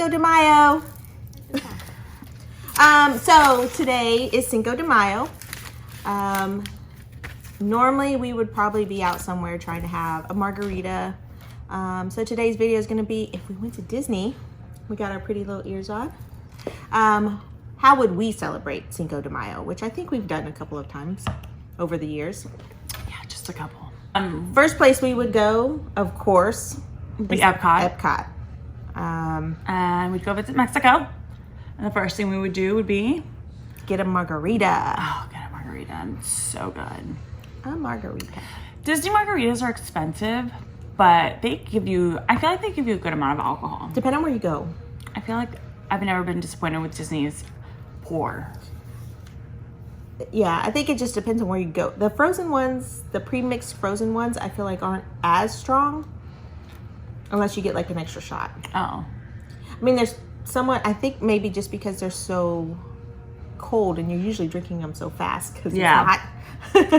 Cinco de Mayo. So today is Cinco de Mayo. Normally we would probably be out somewhere trying to have a margarita. So today's video is going to be if we went to Disney. We got our pretty little ears on. How would we celebrate Cinco de Mayo? Which I think we've done a couple of times over the years. Yeah, just a couple. First place we would go, of course, Be Epcot. Epcot. And we'd go visit Mexico. And the first thing we would do would be Get a margarita. oh, get a margarita. It's so good. A margarita. Disney margaritas are expensive, but they give you, I feel like they give you a good amount of alcohol. Depending on where you go. I feel like I've never been disappointed with Disney's pour. Yeah, I think it just depends on where you go. The frozen ones, the pre-mixed frozen ones, I feel like aren't as strong unless you get like an extra shot. Oh. I mean, there's somewhat, I think maybe just because they're so cold and you're usually drinking them so fast because it's hot.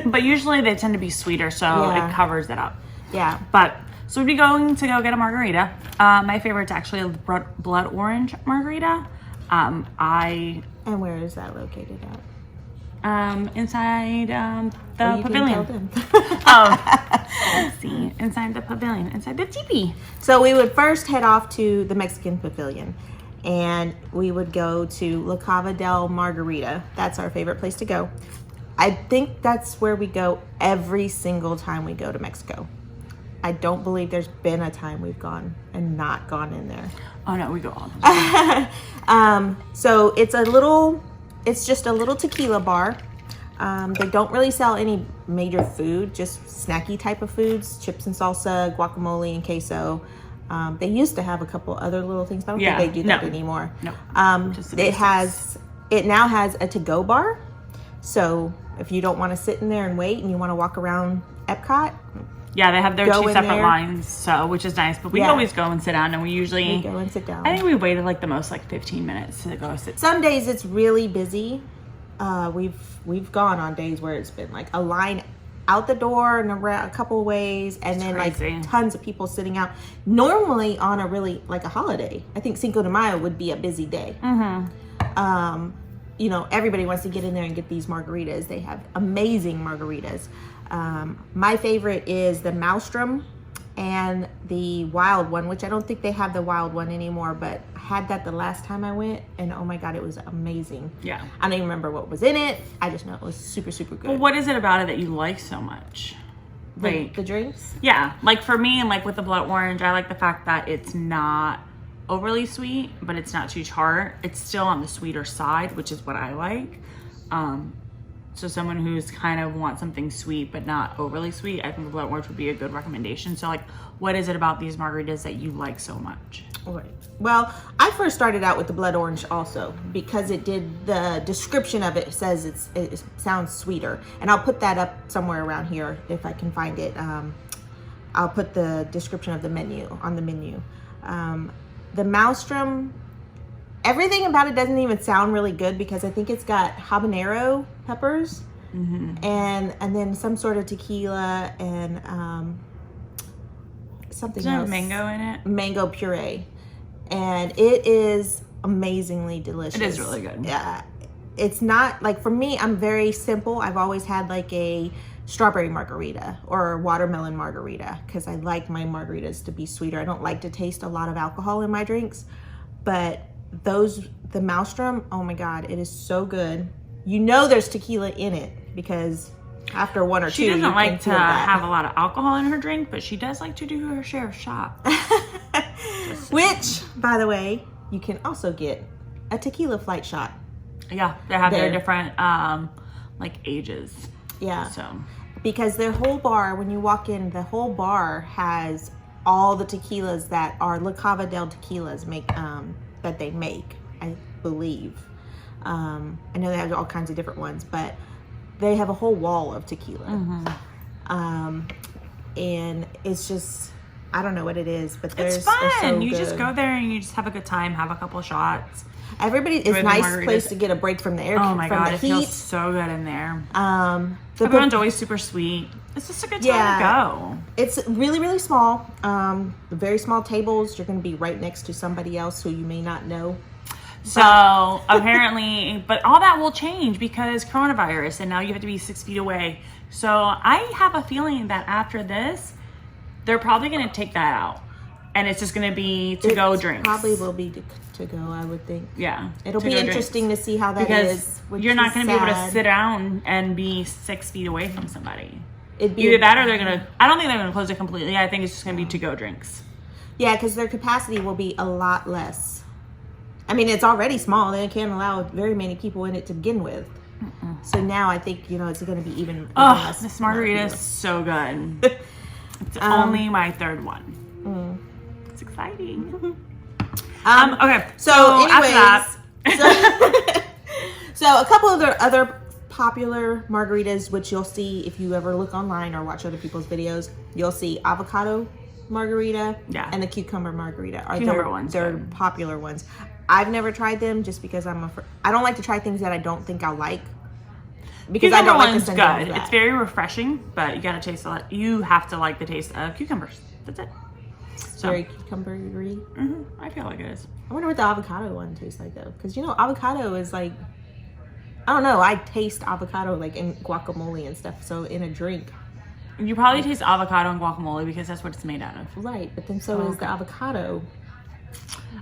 But usually they tend to be sweeter, so it covers it up. Yeah. But, so we'd be going to go get a margarita. My favorite's actually a blood orange margarita. And where is that located at? Inside the You pavilion. can tell them. Let's see. Inside the pavilion. Inside the teepee. So we would first head off to the Mexican pavilion and we would go to La Cava del Margarita. That's our favorite place to go. I think that's where we go every single time we go to Mexico. I don't believe there's been a time we've gone and not gone in there. Oh no, we go all the time. So it's just a little tequila bar. They don't really sell any major food, just snacky type of foods, chips and salsa, guacamole and queso. They used to have a couple other little things, but I don't think they do that anymore. No. It now has a to-go bar. So if you don't want to sit in there and wait and you want to walk around Epcot, yeah, they have their go two in separate there. lines, so which is nice. But we always go and sit down, and we usually go and sit down. I think we waited like the most like 15 minutes to go sit. Some days it's really busy. We've gone on days where it's been like a line out the door and around a couple of ways, and then crazy. like tons of people sitting out. Normally on a really like a holiday, I think Cinco de Mayo would be a busy day. You know, everybody wants to get in there and get these margaritas. They have amazing margaritas. My favorite is the Maelstrom and the wild one, which I don't think they have the wild one anymore, but I had that the last time I went, and oh my God, it was amazing. Yeah. I don't even remember what was in it. I just know it was super, super good. Well, what is it about it that you like so much? The drinks? Yeah, like for me, and like with the blood orange, I like the fact that it's not overly sweet, but it's not too tart. It's still on the sweeter side, which is what I like. So someone who's kind of wants something sweet but not overly sweet, I think the blood orange would be a good recommendation. So like, what is it about these margaritas that you like so much? Right. Well, I first started out with the blood orange also because it did, the description of it says it sounds sweeter, and I'll put that up somewhere around here if I can find it. I'll put the description of the menu on the menu. The Maelstrom, everything about it doesn't even sound really good because I think it's got habanero peppers and then some sort of tequila and something else. Mango in it? Mango puree. And it is amazingly delicious. It is really good. Yeah. It's not, like for me, I'm very simple. I've always had like a strawberry margarita or watermelon margarita because I like my margaritas to be sweeter. I don't like to taste a lot of alcohol in my drinks, but the Maelstrom, oh my God, it is so good. You know there's tequila in it because after one or two, she doesn't like to have that. a lot of alcohol in her drink, but she does like to do her share of shots. Which, by the way, you can also get a tequila flight shot. Yeah, they have their different like ages. Yeah. So because their whole bar, when you walk in, the whole bar has all the tequilas that are La Cava del tequilas that they make, I believe. I know they have all kinds of different ones, but they have a whole wall of tequila. And it's just, I don't know what it is, but it's fun. So you good. just go there and you just have a good time, have a couple of shots. It's a nice place to get a break from the air. Oh my God, the it heat. feels so good in there. Everyone's Everyone's always super sweet. It's just a good time to go. It's really, really small. Very small tables. You're going to be right next to somebody else who you may not know. So apparently, but all that will change because coronavirus, and now you have to be 6 feet away. So I have a feeling that after this, they're probably going to take that out, and it's just going to be to-go drinks. Probably will be to go, I would think. Yeah, it'll be interesting to see how that is. You're not going to be able to sit down and be 6 feet away from somebody. It'd be either that, or they're going to. I don't think they're going to close it completely. I think it's just going to be to-go drinks. Yeah, because their capacity will be a lot less. I mean, it's already small. They can't allow very many people in it to begin with. So now I think, it's going to be even less. This margarita is so good. It's only my third one. It's exciting. Okay. So anyways, after that. So a couple of the other popular margaritas, which you'll see if you ever look online or watch other people's videos, you'll see avocado margarita and the cucumber margarita are they're popular ones. I've never tried them just because I don't like to try things that I don't think I'll like. Because cucumber I don't like the good. It's very refreshing, but you gotta taste a lot. You have to like the taste of cucumbers. That's it. It's very cucumber-y. I feel like it is. I wonder what the avocado one tastes like though, because avocado is like, I don't know. I taste avocado like in guacamole and stuff. So in a drink, you probably taste avocado and guacamole because that's what it's made out of. Right, but then so is the avocado.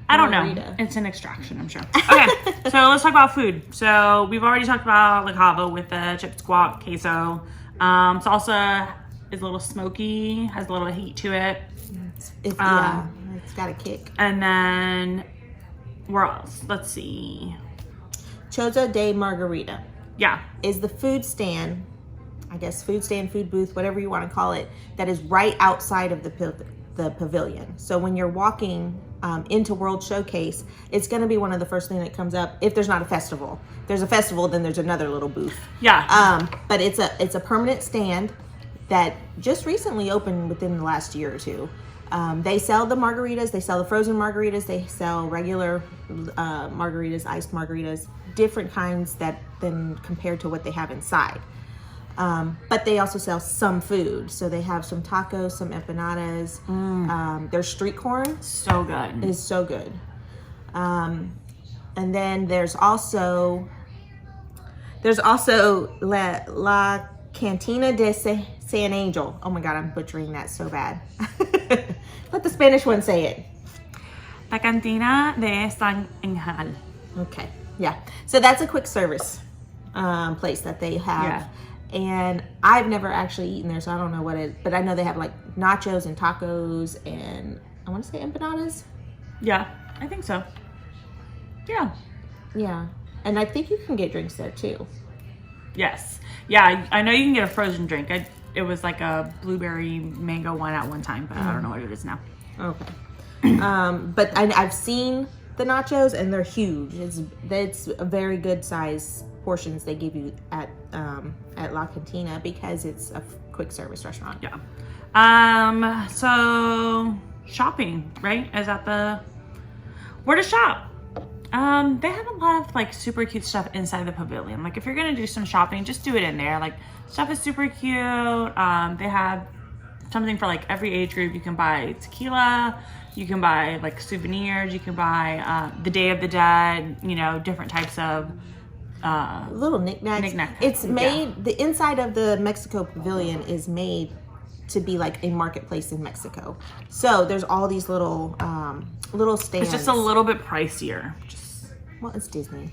I don't know. It's an extraction, I'm sure. Okay, so let's talk about food. So we've already talked about La Cava with the chips, guac, queso. Salsa is a little smoky, has a little heat to it. It's got a kick. And then where else? Let's see. Choza de Margarita. Yeah. Is the food stand, I guess food stand, food booth, whatever you want to call it, that is right outside of the pavilion. So when you're walking into World Showcase, it's going to be one of the first things that comes up if there's not a festival. If there's a festival, then there's another little booth. Yeah. But it's a permanent stand that just recently opened within the last year or two. They sell the margaritas, they sell the frozen margaritas, they sell regular margaritas, iced margaritas, different kinds than compared to what they have inside. But they also sell some food. So they have some tacos, some empanadas. Their street corn. So good. Is so good. And then there's also La Cantina de San Angel. Oh my God, I'm butchering that so bad. Let the Spanish one say it. La Cantina de San Angel. Okay, yeah. So that's a quick service place that they have. Yeah. And I've never actually eaten there, so I don't know what it, but I know they have like nachos and tacos and I want to say empanadas. Yeah, I think so. Yeah. Yeah. And I think you can get drinks there too. Yes. Yeah, I know you can get a frozen drink. It was like a blueberry mango one at one time, but I don't know what it is now. Okay. But I've seen the nachos and they're huge. It's a very good size portions they give you at La Cantina because it's a quick service restaurant. Yeah. So shopping, right? Is that where to shop? They have a lot of like super cute stuff inside the pavilion. Like if you're gonna do some shopping, just do it in there. Like stuff is super cute. They have something for like every age group. You can buy tequila, you can buy like souvenirs, you can buy the Day of the Dead, different types of little knickknacks. It's made, the inside of the Mexico Pavilion is made to be like a marketplace in Mexico. So there's all these little stands. It's just a little bit pricier. Well, it's Disney.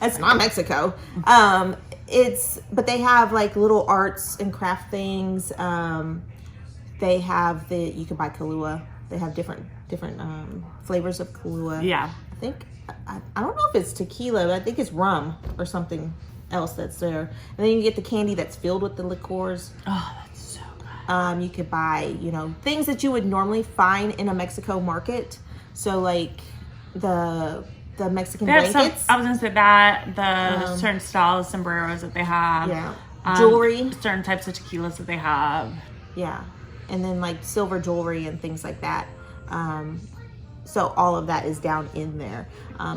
It's not Mexico. But they have like little arts and craft things. They have you can buy Kahlua. They have different flavors of Kahlua. Yeah. I think, I don't know if it's tequila, but I think it's rum or something else that's there. And then you get the candy that's filled with the liqueurs. Oh, that's so good. You could buy, things that you would normally find in a Mexico market. So like the Mexican blankets. I was gonna say that the certain styles, sombreros that they have. Yeah. Jewelry. Certain types of tequilas that they have. Yeah. And then like silver jewelry and things like that. So all of that is down in there.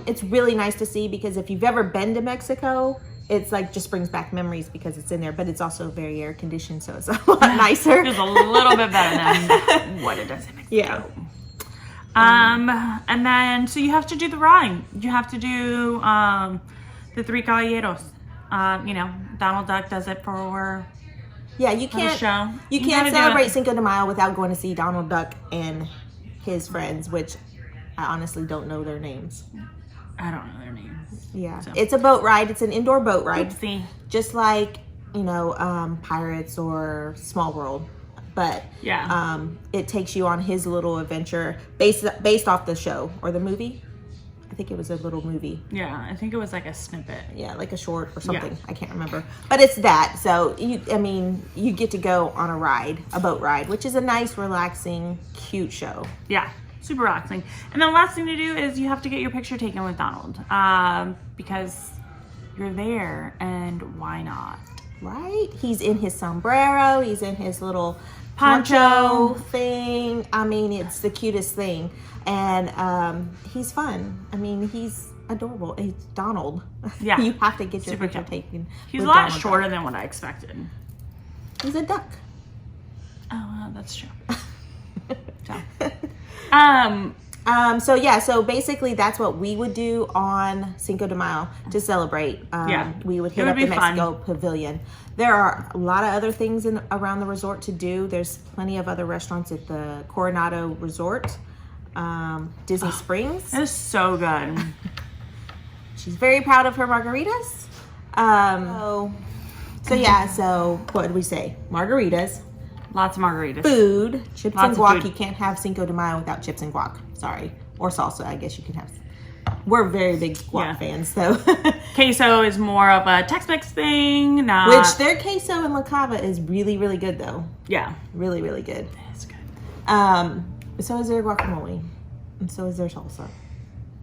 It's really nice to see because if you've ever been to Mexico, it's like just brings back memories because it's in there, but it's also very air conditioned, so it's a lot nicer. It's a little bit better than what it does in Mexico. Yeah. And then, so you have to do the ride. You have to do the Three Caballeros. You know, Donald Duck does it for Yeah, you the can't show. you can't celebrate Cinco de Mayo without going to see Donald Duck and his friends, which I honestly don't know their names. I don't know their names. Yeah, So. it's a boat ride. It's an indoor boat ride. Oopsie. Just like, you know, Pirates or Small World. But Yeah. it takes you on his little adventure based off the show or the movie. I think it was a little movie. Yeah, I think it was like a snippet. Yeah, like a short or something. Yeah. I can't remember. But it's that. So, you get to go on a boat ride, which is a nice, relaxing, cute show. Yeah, super relaxing. And the last thing to do is you have to get your picture taken with Donald because you're there, and why not? Right? He's in his sombrero. He's in his little Poncho thing. I mean, it's the cutest thing. And he's fun. I mean, he's adorable. He's Donald. Yeah. You have to get your Super picture cute. taken. He's a with lot Donald shorter Duck. than what I expected. He's a duck. Oh, that's true. So basically that's what we would do on Cinco de Mayo to celebrate. Yeah. We would It hit would up the be fun. Mexico Pavilion. There are a lot of other things around the resort to do. There's plenty of other restaurants at the Coronado Resort, Disney Springs. That is so good. She's very proud of her margaritas. So what did we say? Margaritas, Lots of margaritas. food, chips Lots and of guac. food. You can't have Cinco de Mayo without chips and guac. Sorry. Or salsa, I guess you can have. We're very big guac Yeah. fans, so. Queso is more of a Tex-Mex thing. Not, Which their queso and la cava is really, really good, though. yeah, Really, really good. it's good. So is their guacamole, and so is their salsa.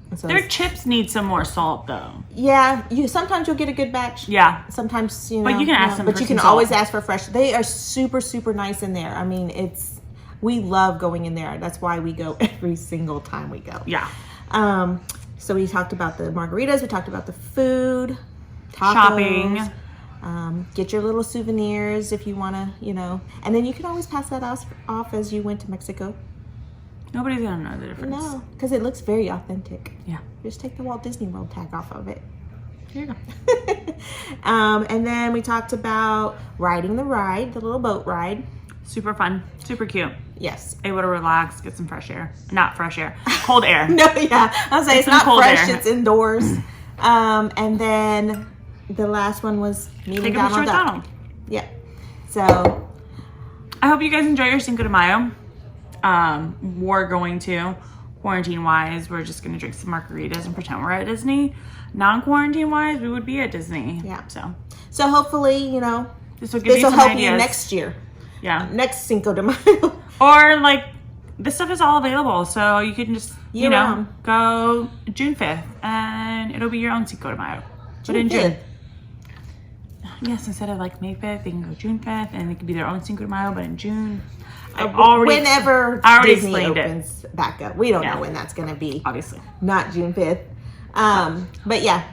And so Their is- chips need some more salt, though. yeah, sometimes you'll get a good batch. Yeah, Sometimes you know, But you can ask them But for you can some always salt. ask for fresh. They are super, super nice in there. I mean, we love going in there. That's why we go every single time we go. yeah. So we talked about the margaritas. We talked about the food, tacos, Shopping. Get your little souvenirs if you want to, and then you can always pass that off as you went to Mexico. Nobody's gonna know the difference. No, because it looks very authentic. Yeah. Just take the Walt Disney World tag off of it. Here you go. And then we talked about riding the ride, the little boat ride. Super fun. Super cute. Yes. Able to relax, get some fresh air. Not fresh air. Cold air. No, yeah. I was saying it's some not cold fresh, air. it's indoors. And then the last one was meeting Take a picture Donald with Duck. Donald. Yeah. So, I hope you guys enjoy your Cinco de Mayo. We're going to, quarantine wise, we're just gonna drink some margaritas and pretend we're at Disney. Non-quarantine wise, we would be at Disney. Yeah. So hopefully, this will give this you will some help ideas. you next year. Yeah. Next Cinco de Mayo. Or like this stuff is all available, so you can just Year-round. go June 5th and it'll be your own Cinco de Mayo. But in June. 5th. Yes, instead of like May 5th, they can go June 5th and it could be their own Cinco de Mayo, but in June. Whenever I already Disney explained it. opens back up. We don't Yeah. know when that's going to be. Obviously. Not June 5th. But yeah,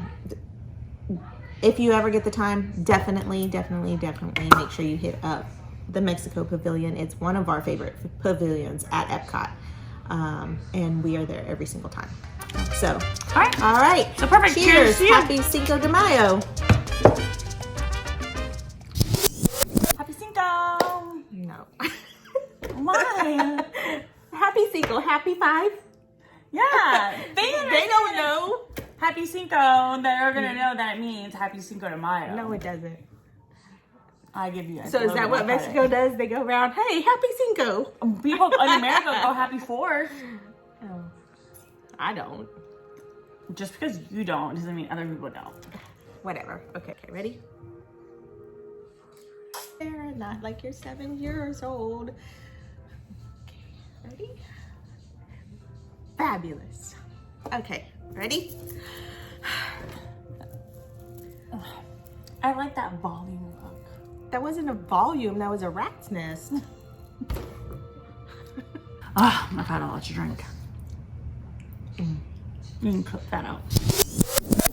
if you ever get the time, definitely make sure you hit up the Mexico Pavilion. It's one of our favorite pavilions at Epcot. And we are there every single time. So, All right. So perfect. Cheers to you. Happy Cinco de Mayo. Happy Cinco. No. Why? Happy Cinco. Happy 5. Yeah. They don't know. Happy Cinco. They're going to know that it means Happy Cinco de Mayo. No, it doesn't. I give you. So is that what Mexico does? They go around, hey, Happy Cinco. People in America go Happy 4th. Oh, I don't. Just because you don't doesn't mean other people don't. Whatever. Okay, ready? They're not like you're 7 years old. Okay, ready? Fabulous. Okay, ready? I like that volume look. That wasn't a volume, that was a rat's nest. I've had a lot to drink. You can clip that out.